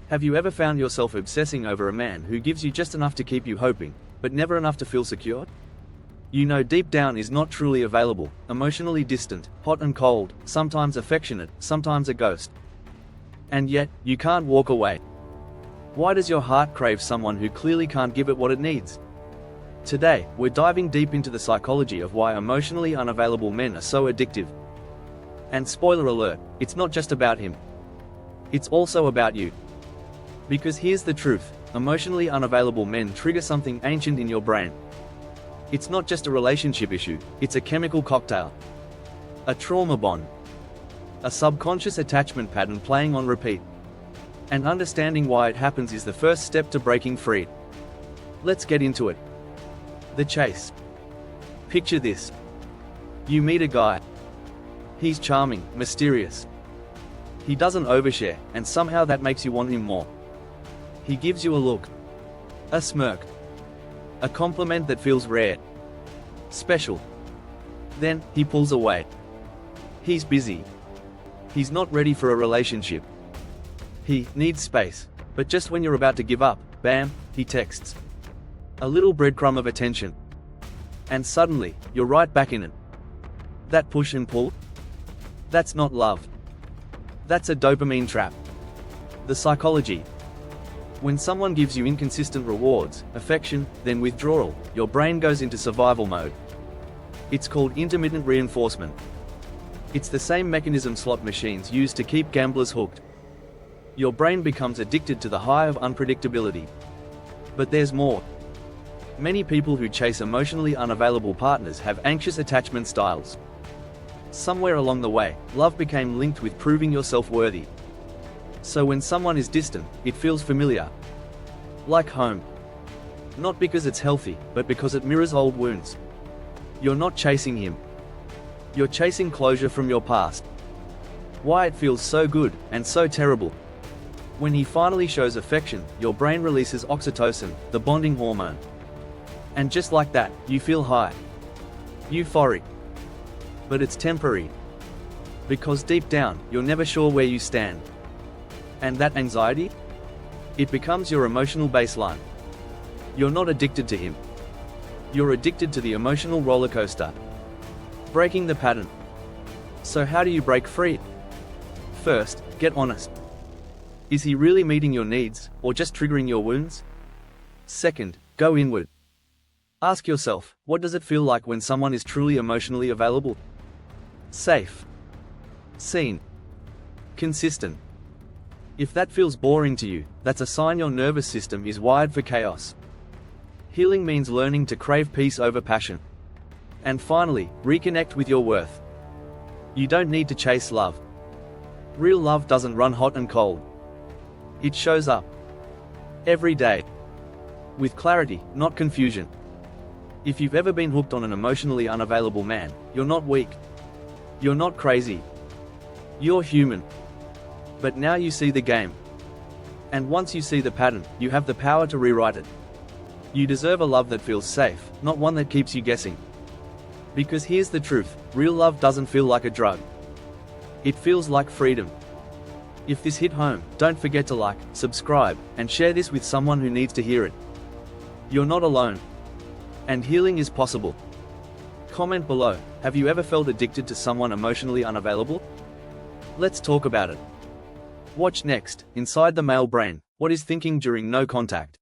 Have you ever found yourself obsessing over a man who gives you just enough to keep you hoping, but never enough to feel secure? You know deep down is not truly available, emotionally distant, hot and cold, sometimes affectionate, sometimes a ghost. And yet, you can't walk away. Why does your heart crave someone who clearly can't give it what it needs? Today, we're diving deep into the psychology of why emotionally unavailable men are so addictive. And spoiler alert, it's not just about him. It's also about you. Because here's the truth, emotionally unavailable men trigger something ancient in your brain. It's not just a relationship issue, it's a chemical cocktail. A trauma bond. A subconscious attachment pattern playing on repeat. And understanding why it happens is the first step to breaking free. Let's get into it. The chase. Picture this. You meet a guy. He's charming, mysterious. He doesn't overshare, and somehow that makes you want him more. He gives you a look. A smirk. A compliment that feels rare. Special. Then, he pulls away. He's busy. He's not ready for a relationship. He needs space. But just when you're about to give up, bam, he texts. A little breadcrumb of attention. And suddenly, you're right back in it. That push and pull? That's not love. That's a dopamine trap. The psychology. When someone gives you inconsistent rewards, affection, then withdrawal, your brain goes into survival mode. It's called intermittent reinforcement. It's the same mechanism slot machines use to keep gamblers hooked. Your brain becomes addicted to the high of unpredictability. But there's more. Many people who chase emotionally unavailable partners have anxious attachment styles. Somewhere along the way, love became linked with proving yourself worthy. So when someone is distant, it feels familiar. Like home. Not because it's healthy, but because it mirrors old wounds. You're not chasing him. You're chasing closure from your past. Why it feels so good, and so terrible. When he finally shows affection, your brain releases oxytocin, the bonding hormone. And just like that, you feel high. Euphoric. But it's temporary. Because deep down, you're never sure where you stand. And that anxiety? It becomes your emotional baseline. You're not addicted to him. You're addicted to the emotional roller coaster. Breaking the pattern. So how do you break free? First, get honest. Is he really meeting your needs, or just triggering your wounds? Second, go inward. Ask yourself, what does it feel like when someone is truly emotionally available? Safe. Seen. Consistent. If that feels boring to you, that's a sign your nervous system is wired for chaos. Healing means learning to crave peace over passion. And finally, reconnect with your worth. You don't need to chase love. Real love doesn't run hot and cold. It shows up. Every day. With clarity, not confusion. If you've ever been hooked on an emotionally unavailable man, you're not weak. You're not crazy. You're human. But now you see the game. And once you see the pattern, you have the power to rewrite it. You deserve a love that feels safe, not one that keeps you guessing. Because here's the truth, real love doesn't feel like a drug. It feels like freedom. If this hit home, don't forget to like, subscribe, and share this with someone who needs to hear it. You're not alone. And healing is possible. Comment below, have you ever felt addicted to someone emotionally unavailable? Let's talk about it. Watch next, Inside the Male Brain, what is thinking during no contact?